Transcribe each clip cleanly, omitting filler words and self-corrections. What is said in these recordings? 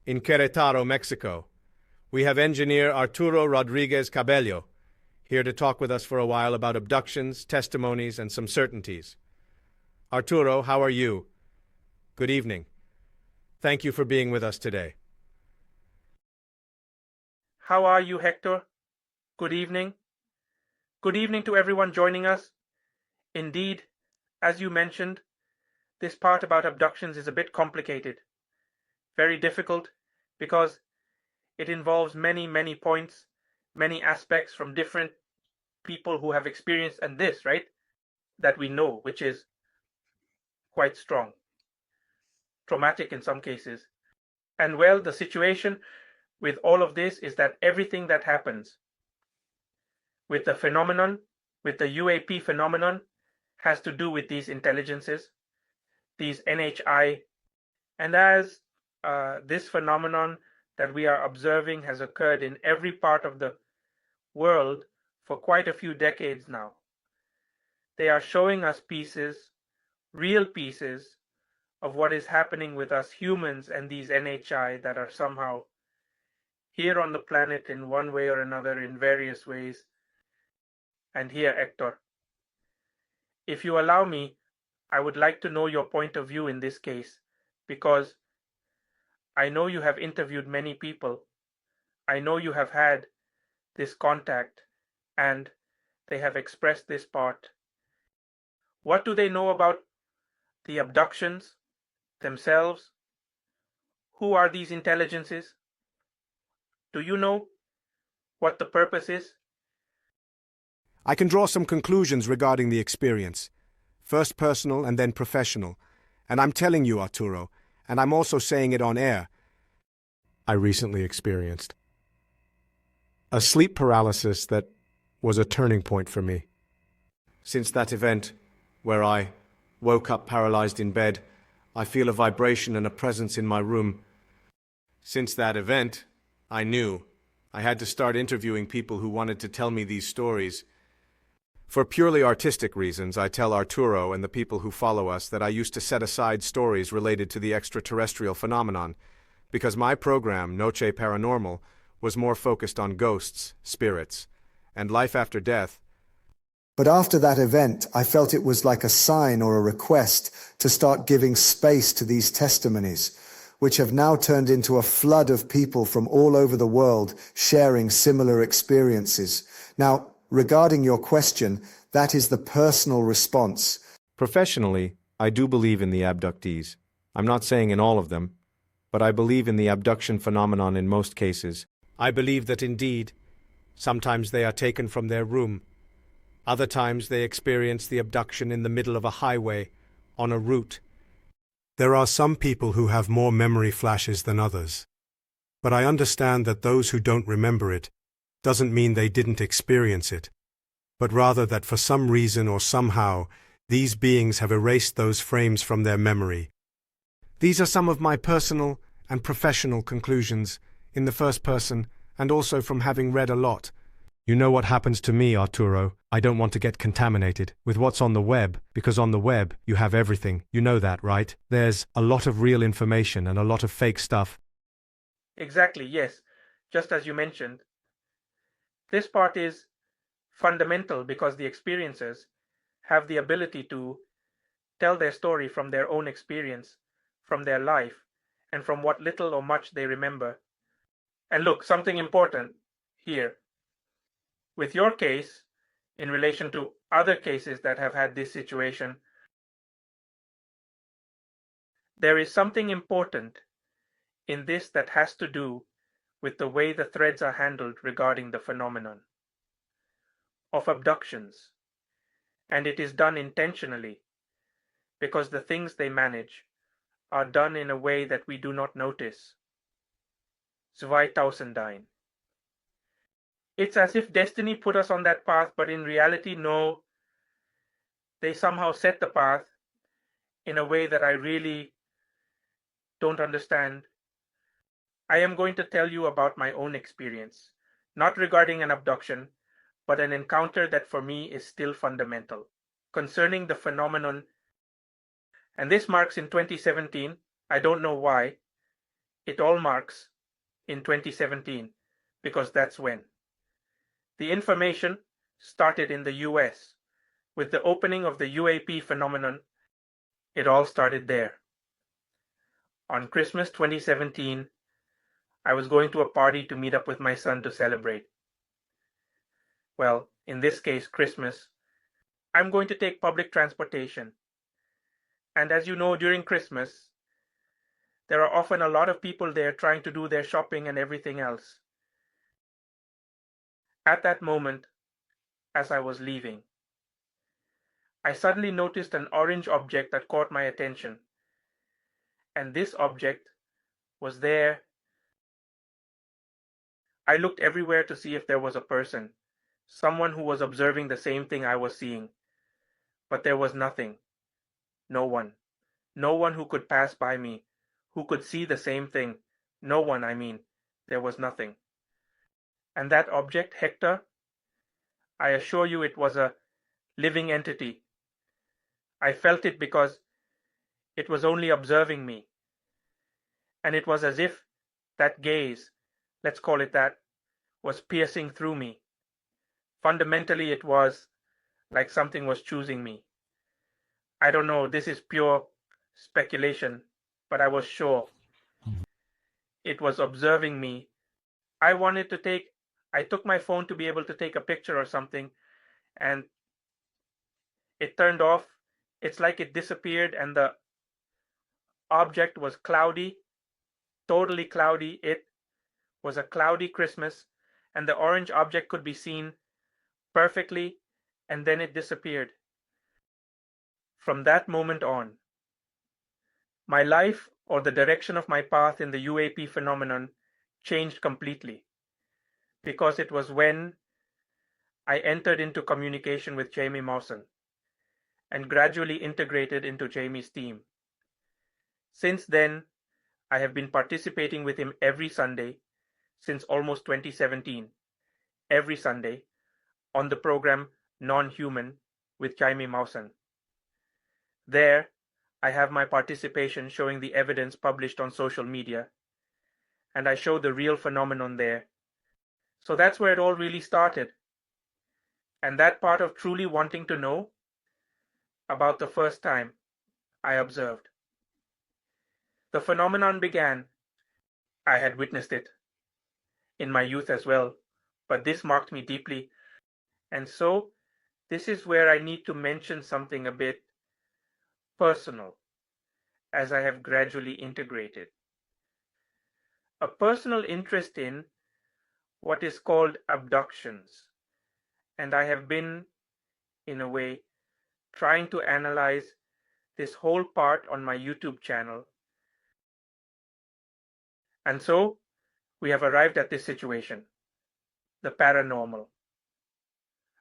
in Querétaro, Mexico. We have engineer Arturo Rodriguez Cabello here to talk with us for a while about abductions, testimonies, and some certainties. Arturo, how are you? Good evening. Thank you for being with us today. How are you, Hector? Good evening. Good evening to everyone joining us. Indeed, as you mentioned, this part about abductions is a bit complicated, very difficult, because it involves many points, many aspects from different people who have experienced, and this, right, that we know, which is quite strong, traumatic in some cases. And well, the situation with all of this is that everything that happens with the phenomenon, with the UAP phenomenon, has to do with these intelligences, these NHI, and as this phenomenon that we are observing has occurred in every part of the world for quite a few decades now. They are showing us pieces, real pieces, of what is happening with us humans and these NHI that are somehow here on the planet in one way or another, in various ways. And here, Héctor, if you allow me, I would like to know your point of view in this case, because I know you have interviewed many people. I know you have had this contact, and they have expressed this part. What do they know about the abductions themselves? Who are these intelligences? Do you know what the purpose is? I can draw some conclusions regarding the experience. First personal and then professional. And I'm telling you, Arturo, and I'm also saying it on air, I recently experienced a sleep paralysis that was a turning point for me. Since that event, where I woke up paralyzed in bed, I feel a vibration and a presence in my room. Since that event, I knew I had to start interviewing people who wanted to tell me these stories. For purely artistic reasons, I tell Arturo and the people who follow us that I used to set aside stories related to the extraterrestrial phenomenon, because my program, Noche Paranormal, was more focused on ghosts, spirits, and life after death. But after that event, I felt it was like a sign or a request to start giving space to these testimonies, which have now turned into a flood of people from all over the world sharing similar experiences. Now, regarding your question, that is the personal response. Professionally, I do believe in the abductees. I'm not saying in all of them, but I believe in the abduction phenomenon in most cases. I believe that indeed, sometimes they are taken from their room. Other times they experience the abduction in the middle of a highway, on a route. There are some people who have more memory flashes than others. But I understand that those who don't remember it doesn't mean they didn't experience it, but rather that for some reason or somehow, these beings have erased those frames from their memory. These are some of my personal and professional conclusions in the first person, and also from having read a lot. You know what happens to me, Arturo. I don't want to get contaminated with what's on the web, because on the web you have everything. You know that, right? There's a lot of real information and a lot of fake stuff. Exactly, yes. Just as you mentioned. This part is fundamental because the experiencers have the ability to tell their story from their own experience, from their life, and from what little or much they remember. And look, something important here. With your case, in relation to other cases that have had this situation, there is something important in this that has to do with the way the threads are handled regarding the phenomenon of abductions. And it is done intentionally, because the things they manage are done in a way that we do not notice. 2009. It's as if destiny put us on that path, but in reality, no. They somehow set the path in a way that I really don't understand. I am going to tell you about my own experience, not regarding an abduction, but an encounter that for me is still fundamental, concerning the phenomenon. And this marks in 2017, I don't know why, It all marks in 2017 because that's when. The information started in the US with the opening of the UAP phenomenon. It all started there. On Christmas 2017, I was going to a party to meet up with my son to celebrate. Well, in this case, Christmas. I'm going to take public transportation. And as you know, during Christmas, there are often a lot of people there trying to do their shopping and everything else. At that moment, as I was leaving, I suddenly noticed an orange object that caught my attention. And this object was there. I looked everywhere to see if there was a person, someone who was observing the same thing I was seeing. But there was nothing. No one. No one who could pass by me, who could see the same thing. No one, I mean. There was nothing. And that object, Hector, I assure you it was a living entity. I felt it because it was only observing me. And it was as if that gaze, let's call it that, was piercing through me. Fundamentally, it was like something was choosing me. I don't know, this is pure speculation, but I was sure it was observing me. I took my phone to be able to take a picture or something, and it turned off. It's like it disappeared, and the object was cloudy, totally cloudy. It was a cloudy Christmas, and the orange object could be seen perfectly, and then it disappeared. From that moment on, my life or the direction of my path in the UAP phenomenon changed completely, because it was when I entered into communication with Jamie Mawson and gradually integrated into Jamie's team. Since then, I have been participating with him every Sunday since almost 2017, every Sunday, on the program Non-Human with Jamie Mawson. There, I have my participation showing the evidence published on social media, and I show the real phenomenon there. So that's where it all really started. And that part of truly wanting to know about the first time I observed. The phenomenon began. I had witnessed it in my youth as well, but this marked me deeply. And so, this is where I need to mention something a bit personal, as I have gradually integrated. A personal interest in what is called abductions. And I have been, in a way, trying to analyze this whole part on my YouTube channel. And so, we have arrived at this situation, the paranormal.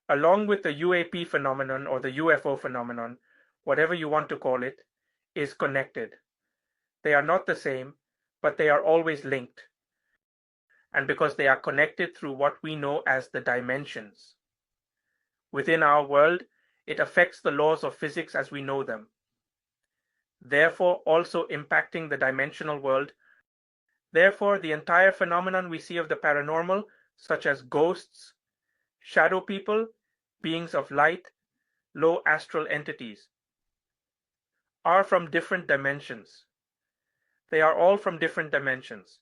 Along with the UAP phenomenon or the UFO phenomenon, whatever you want to call it, is connected. They are not the same, but they are always linked. And because they are connected through what we know as the dimensions. Within our world, it affects the laws of physics as we know them, therefore also impacting the dimensional world. Therefore, the entire phenomenon we see of the paranormal, such as ghosts, shadow people, beings of light, low astral entities, are from different dimensions. They are all from different dimensions.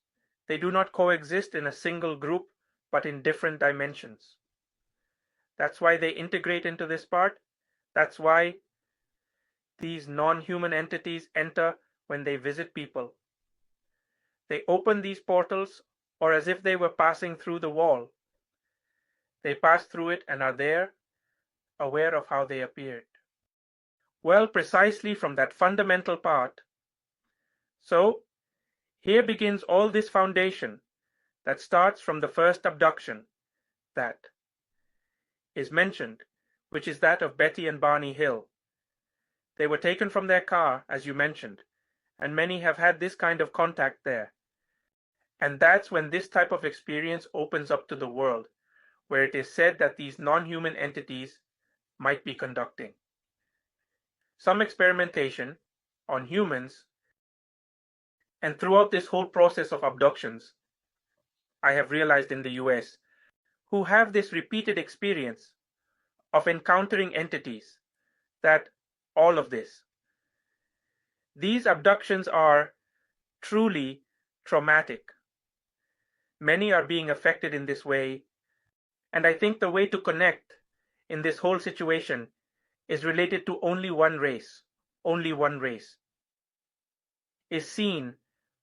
They do not coexist in a single group, but in different dimensions. That's why they integrate into this part. That's why these non-human entities enter when they visit people. They open these portals, or as if they were passing through the wall. They pass through it and are there, aware of how they appeared. Well, precisely from that fundamental part. So, here begins all this foundation that starts from the first abduction that is mentioned, which is that of Betty and Barney Hill. They were taken from their car, as you mentioned, and many have had this kind of contact there. And that's when this type of experience opens up to the world, where it is said that these non-human entities might be conducting some experimentation on humans, And throughout this whole process of abductions, I have realized in the US, who have this repeated experience of encountering entities, that all of this, these abductions are truly traumatic. Many are being affected in this way, and I think the way to connect in this whole situation is related to only one race, is seen,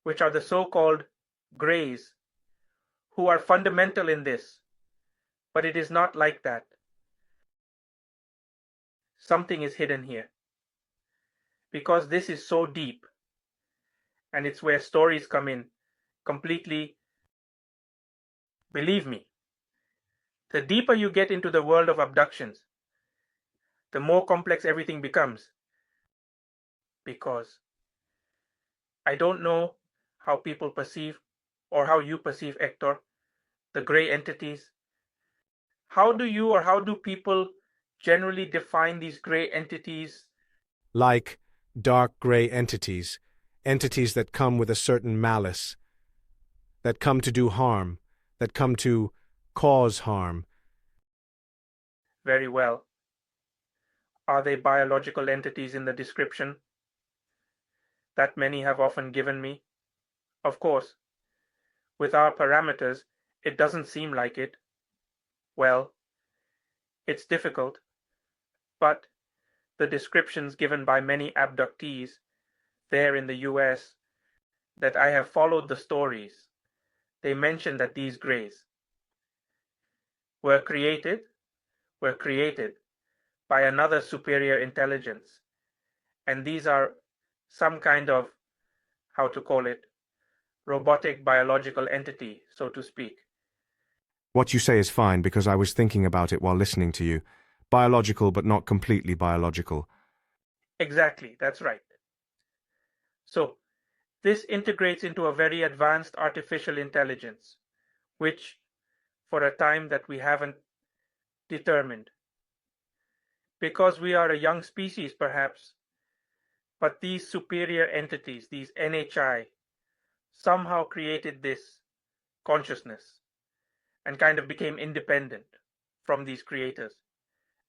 which are the so-called Greys, who are fundamental in this, but it is not like that. Something is hidden here, because this is so deep, and it's where stories come in completely. Believe me, the deeper you get into the world of abductions, the more complex everything becomes, because I don't know how people perceive, or how you perceive, Héctor, the gray entities. How do you or how do people generally define these gray entities? Like dark gray entities, entities that come with a certain malice, that come to do harm, that come to cause harm. Very well. Are they biological entities in the description that many have often given me? Of course, with our parameters, it doesn't seem like it. Well, it's difficult, but the descriptions given by many abductees there in the US that I have followed the stories, they mention that these Greys were created by another superior intelligence, and these are some kind of, how to call it, robotic biological entity, so to speak. What you say is fine because I was thinking about it while listening to you. Biological but not completely biological. Exactly, that's right. So, this integrates into a very advanced artificial intelligence, which, for a time that we haven't determined. Because we are a young species, perhaps, but these superior entities, these NHI, somehow created this consciousness and kind of became independent from these creators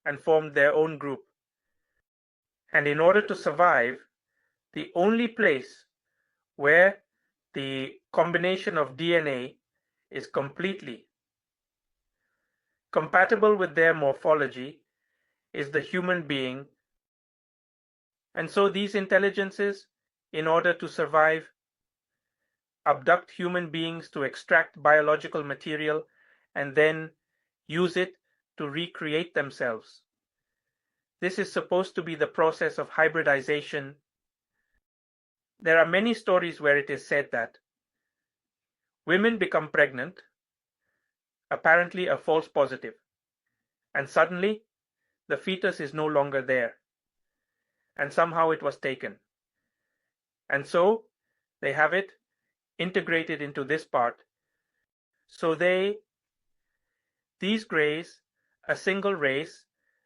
and formed their own group. And in order to survive, the only place where the combination of DNA is completely compatible with their morphology is the human being. And so these intelligences, in order to survive, abduct human beings to extract biological material and then use it to recreate themselves. This is supposed to be the process of hybridization. There are many stories where it is said that women become pregnant, apparently a false positive, and suddenly the fetus is no longer there, and somehow it was taken. And so they have it integrated into this part. So these Greys, a single race,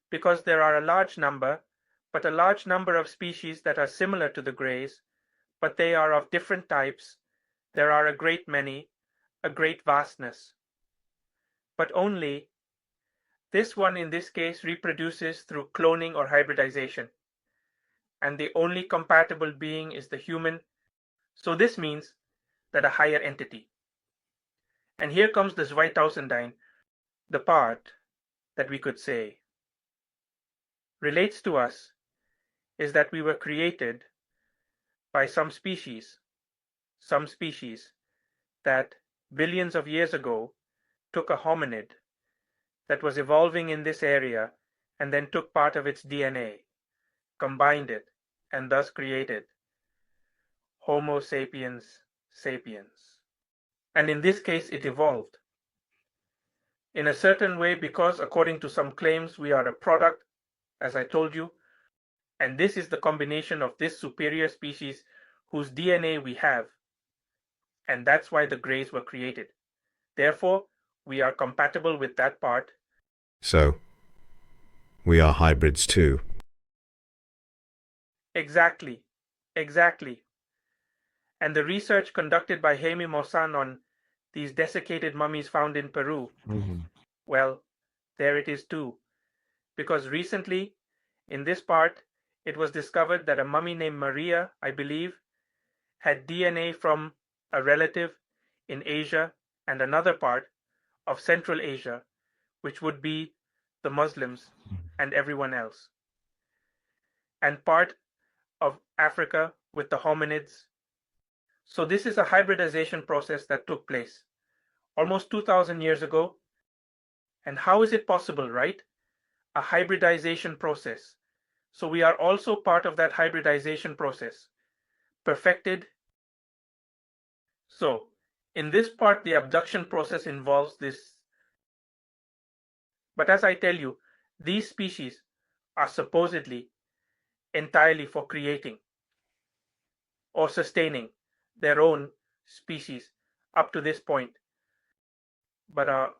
because there are a large number, but a large number of species that are similar to the Greys, but they are of different types. There are a great many, a great vastness. But only this one in this case reproduces through cloning or hybridization. And the only compatible being is the human. So this means that a higher entity. And here comes the Zweitausendine, the part that we could say relates to us is that we were created by some species that billions of years ago took a hominid that was evolving in this area and then took part of its DNA, combined it, and thus created Homo sapiens sapiens. And in this case, it evolved in a certain way because, according to some claims, we are a product, as I told you, and this is the combination of this superior species whose DNA we have, and that's why the Greys were created. Therefore, we are compatible with that part. So, we are hybrids too. Exactly. And the research conducted by Jaime Maussan on these desiccated mummies found in Peru, well, there it is too. Because recently, in this part, it was discovered that a mummy named Maria, I believe, had DNA from a relative in Asia and another part of Central Asia, which would be the Muslims and everyone else, and part of Africa with the hominids. So this is a hybridization process that took place almost 2,000 years ago. And how is it possible, right? A hybridization process. So we are also part of that hybridization process, perfected. So in this part, the abduction process involves this. But as I tell you, these species are supposedly entirely for creating or sustaining their own species up to this point. But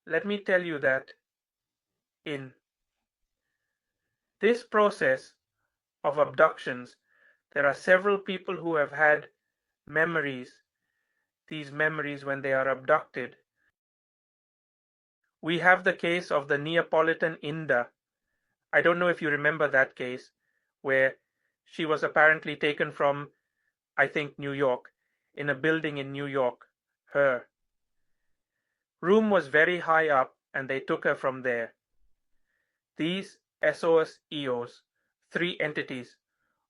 let me tell you that in this process of abductions, there are several people who have had memories, these memories when they are abducted. We have the case of the Neapolitan Inda. I don't know if you remember that case, where she was apparently taken from, I think, New York, in a building in New York. Her room was very high up, and they took her from there. These SOS EOs, 3 entities,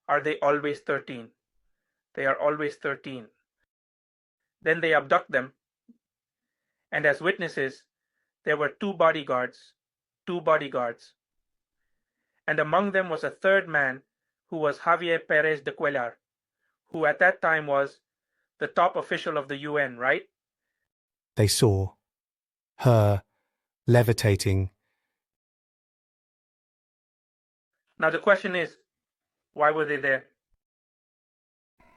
are they always 13? They are always 13. Then they abduct them, and as witnesses, there were 2 bodyguards, and among them was a third man who was Javier Perez de Cuellar, who at that time was the top official of the UN, right? They saw her levitating. Now the question is, why were they there?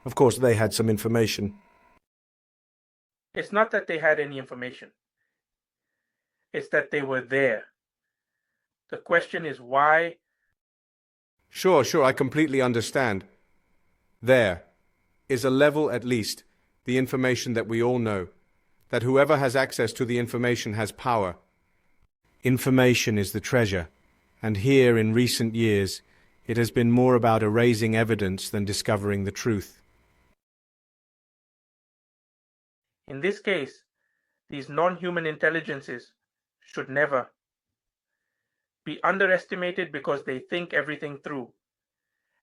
Of course, they had some information. It's not that they had any information. It's that they were there. The question is why. Sure, I completely understand. There is a level, at least, the information that we all know, that whoever has access to the information has power. Information is the treasure, and here in recent years, it has been more about erasing evidence than discovering the truth. In this case, these non-human intelligences should never be underestimated because they think everything through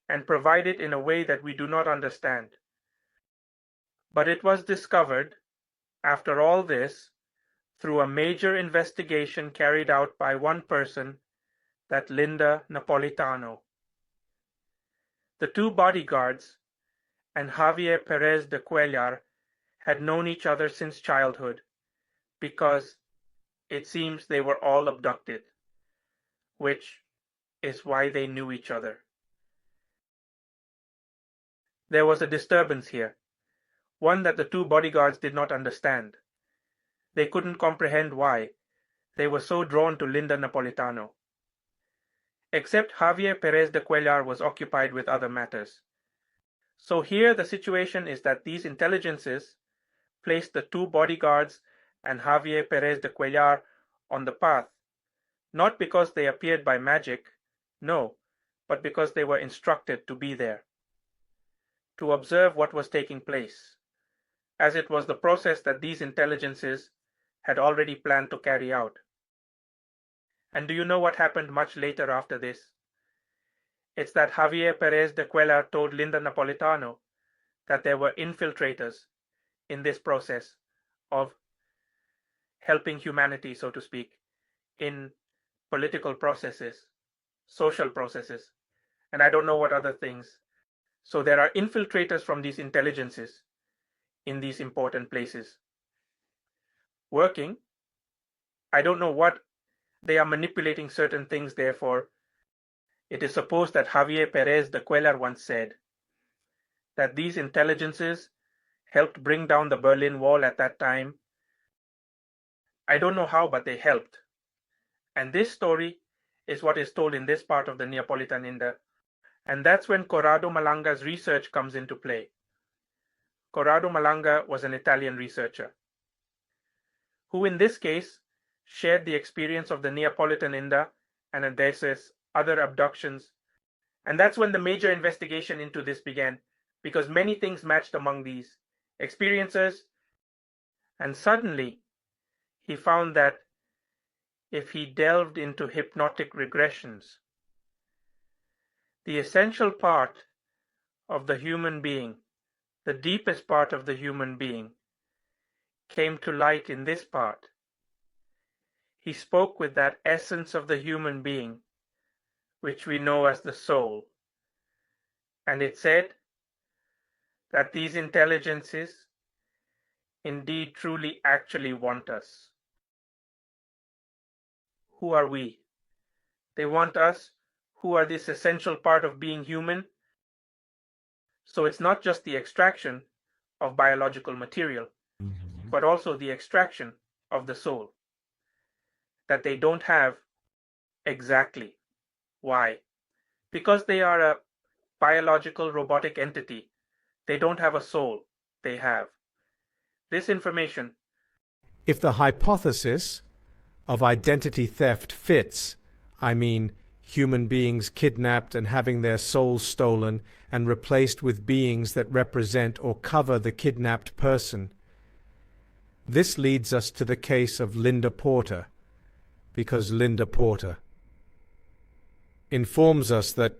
and provide it in a way that we do not understand. But it was discovered, after all this, through a major investigation carried out by one person, that Linda Napolitano. The 2 bodyguards and Javier Perez de Cuellar had known each other since childhood, because it seems they were all abducted, which is why they knew each other. There was a disturbance here, one that the 2 bodyguards did not understand. They couldn't comprehend why they were so drawn to Linda Napolitano. Except Javier Perez de Cuellar was occupied with other matters. So here the situation is that these intelligences placed the 2 bodyguards and Javier Perez de Cuellar on the path, not because they appeared by magic, no, but because they were instructed to be there, to observe what was taking place, as it was the process that these intelligences had already planned to carry out. And do you know what happened much later after this? It's that Javier Perez de Cuellar told Linda Napolitano that there were infiltrators in this process of helping humanity, so to speak, in political processes, social processes, and I don't know what other things. So there are infiltrators from these intelligences in these important places, working. I don't know what they are manipulating certain things, therefore. It is supposed that Javier Perez de Cuellar once said that these intelligences helped bring down the Berlin Wall at that time. I don't know how, but they helped. And this story is what is told in this part of the Neapolitan Inda. And that's when Corrado Malanga's research comes into play. Corrado Malanga was an Italian researcher, who in this case shared the experience of the Neapolitan Inda and Odysseus' other abductions. And that's when the major investigation into this began, because many things matched among these experiences. And suddenly, he found that if he delved into hypnotic regressions, the essential part of the human being, the deepest part of the human being, came to light in this part. He spoke with that essence of the human being, which we know as the soul. And it said that these intelligences indeed truly actually want us. Who are we? They want us, who are this essential part of being human. So it's not just the extraction of biological material, but also the extraction of the soul that they don't have exactly. Why? Because they are a biological robotic entity. They don't have a soul. They have this information. If the hypothesis of identity theft fits, I mean, human beings kidnapped and having their souls stolen and replaced with beings that represent or cover the kidnapped person. This leads us to the case of Linda Porter, because Linda Porter informs us that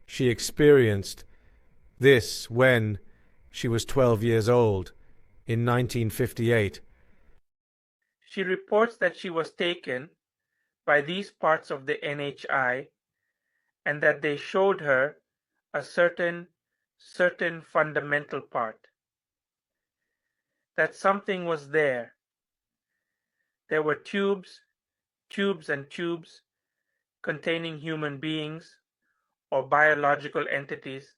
she experienced this when she was 12 years old in 1958. She reports that she was taken by these parts of the NHI and that they showed her a certain fundamental part. That something was there. There were tubes and tubes containing human beings or biological entities.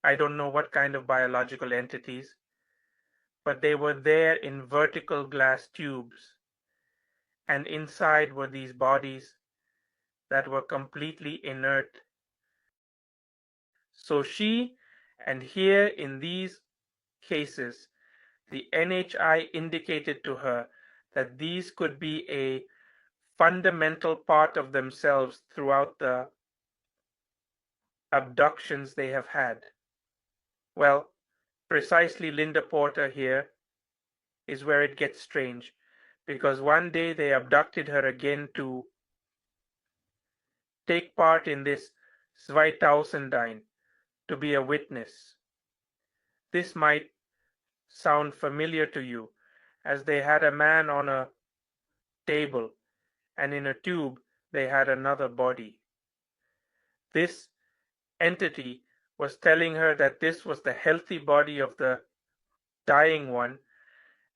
I don't know what kind of biological entities, but they were there in vertical glass tubes. And inside were these bodies that were completely inert. So she, and here in these cases, the NHI indicated to her that these could be a fundamental part of themselves throughout the abductions they have had. Well, precisely Linda Porter here is where it gets strange, because one day they abducted her again to take part in this Zweitausendine, to be a witness. This might sound familiar to you, as they had a man on a table, and in a tube they had another body. This entity was telling her that this was the healthy body of the dying one,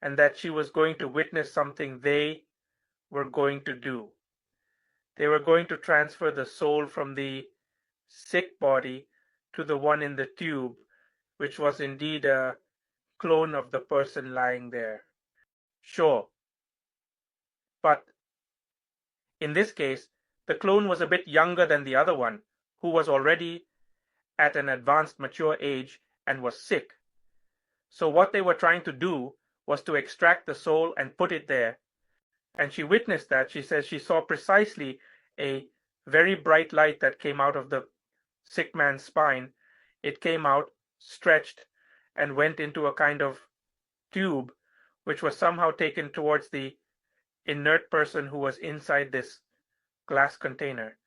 and that she was going to witness something they were going to do. They were going to transfer the soul from the sick body to the one in the tube, which was indeed a clone of the person lying there. Sure. But in this case, the clone was a bit younger than the other one, who was already at an advanced mature age and was sick. So what they were trying to do was to extract the soul and put it there. And she witnessed that. She says she saw precisely a very bright light that came out of the sick man's spine. It came out, stretched, and went into a kind of tube, which was somehow taken towards the inert person who was inside this glass container.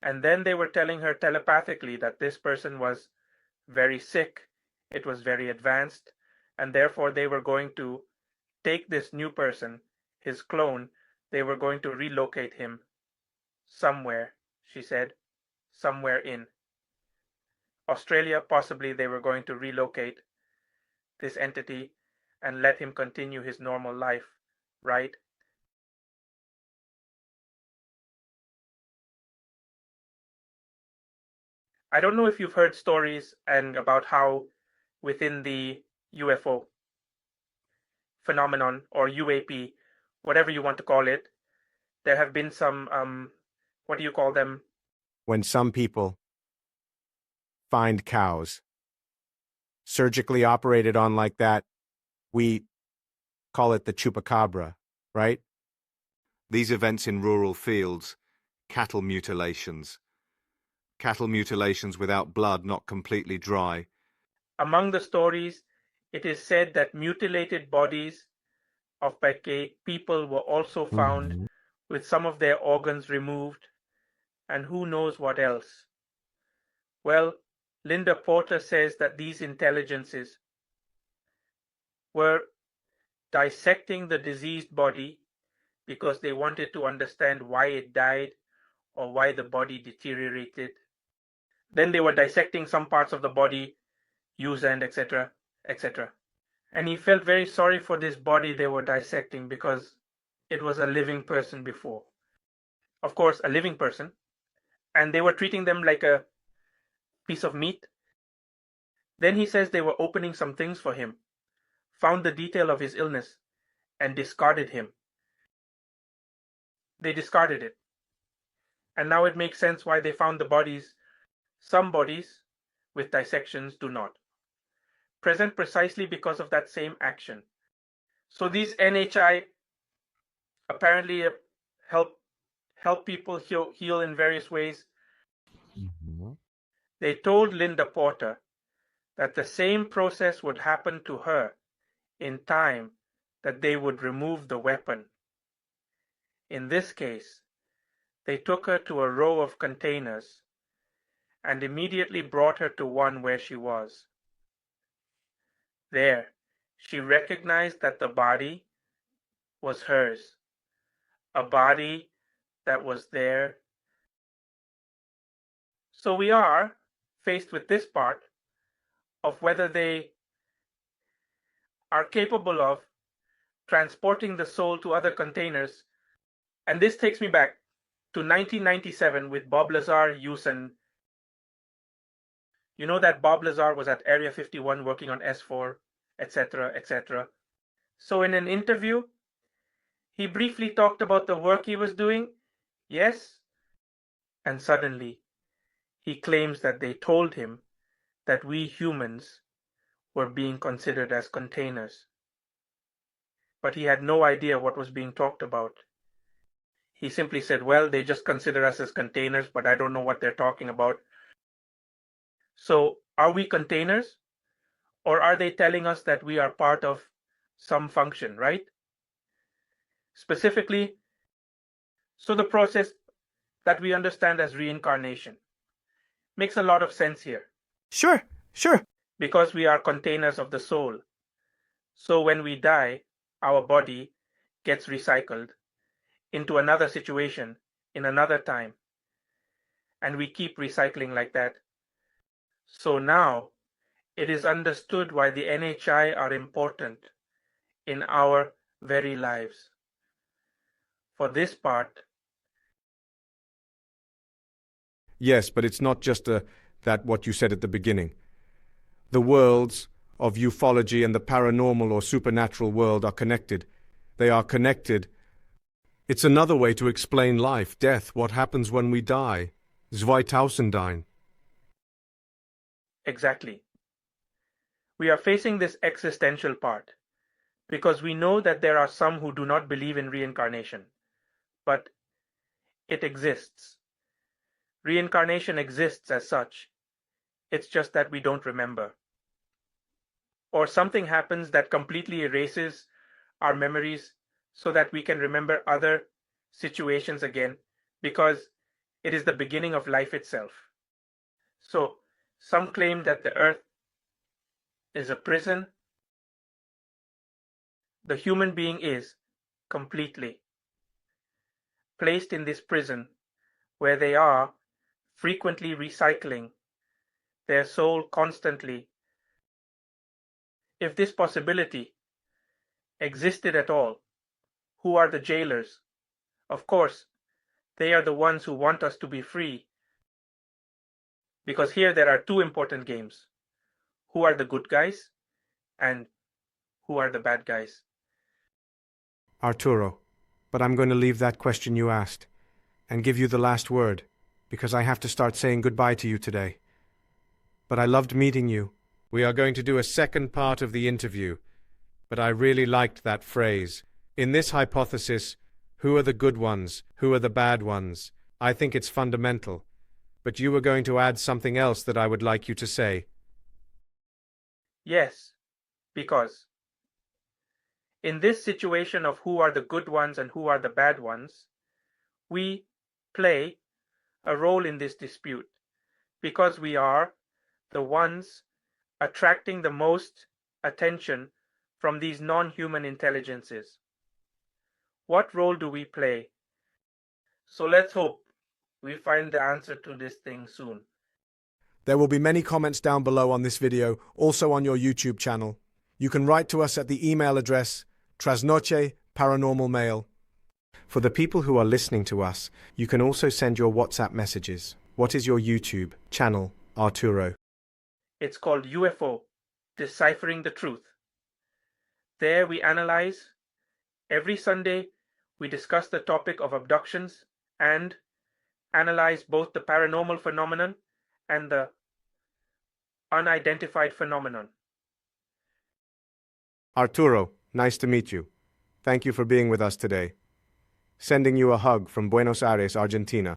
And then they were telling her telepathically that this person was very sick, it was very advanced, and therefore they were going to take this new person, his clone, they were going to relocate him somewhere, she said, somewhere in Australia. Possibly they were going to relocate this entity and let him continue his normal life, right? I don't know if you've heard stories and about how within the UFO phenomenon or UAP, whatever you want to call it, there have been some, what do you call them? When some people find cows, surgically operated on like that, we call it the chupacabra, right? These events in rural fields, cattle mutilations without blood, not completely dry. Among the stories, it is said that mutilated bodies of people were also found with some of their organs removed, and who knows what else. Well, Linda Porter says that these intelligences were dissecting the diseased body because they wanted to understand why it died or why the body deteriorated. Then they were dissecting some parts of the body, use and etc., etc. And he felt very sorry for this body they were dissecting because it was a living person before. Of course, a living person. And they were treating them like a piece of meat. Then he says they were opening some things for him, found the detail of his illness, and discarded him. They discarded it. And now it makes sense why they found the bodies. Some bodies with dissections do not. Present precisely because of that same action. So these NHI apparently help people heal in various ways. They told Linda Porter that the same process would happen to her in time that they would remove the weapon. In this case, they took her to a row of containers and immediately brought her to one where she was. There, she recognized that the body was hers, a body that was there. So we are faced with this part of whether they are capable of transporting the soul to other containers. And this takes me back to 1997 with Bob Lazar, Yusen. You know that Bob Lazar was at Area 51 working on S4, etc., etc. So in an interview, he briefly talked about the work he was doing, yes, and suddenly he claims that they told him that we humans were being considered as containers. But he had no idea what was being talked about. He simply said, well, they just consider us as containers, but I don't know what they're talking about. So are we containers? Or are they telling us that we are part of some function, right? Specifically, so the process that we understand as reincarnation makes a lot of sense here. Sure. Because we are containers of the soul. So when we die, our body gets recycled into another situation in another time. And we keep recycling like that. So now it is understood why the NHI are important in our very lives. For this part. Yes, but it's not just that what you said at the beginning. The worlds of ufology and the paranormal or supernatural world are connected. They are connected. It's another way to explain life, death, what happens when we die. Zweitausendine. Exactly. We are facing this existential part because we know that there are some who do not believe in reincarnation, but it exists. Reincarnation exists as such. It's just that we don't remember. Or something happens that completely erases our memories so that we can remember other situations again because it is the beginning of life itself. So, some claim that the earth is a prison. The human being is completely placed in this prison where they are frequently recycling their soul constantly. If this possibility existed at all, who are the jailers? Of course, they are the ones who want us to be free. Because here there are two important games. Who are the good guys and who are the bad guys? Arturo, but I'm going to leave that question you asked and give you the last word because I have to start saying goodbye to you today. But I loved meeting you, We are going to do a second part of the interview, but I really liked that phrase. In this hypothesis, who are the good ones? Who are the bad ones? I think it's fundamental. But you were going to add something else that I would like you to say. Yes, because in this situation of who are the good ones and who are the bad ones, we play a role in this dispute because we are the ones attracting the most attention from these non-human intelligences. What role do we play? So let's hope we find the answer to this thing soon. There will be many comments down below on this video, also on your YouTube channel. You can write to us at the email address Trasnoche Paranormal Mail. For the people who are listening to us, you can also send your WhatsApp messages. What is your YouTube channel, Arturo? It's called UFO, Deciphering the Truth. There we analyze. Every Sunday, we discuss the topic of abductions and analyze both the paranormal phenomenon and the unidentified phenomenon. Arturo, nice to meet you. Thank you for being with us today. Sending you a hug from Buenos Aires, Argentina.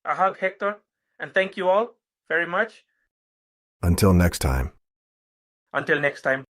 A hug, Hector, and thank you all very much. Until next time. Until next time.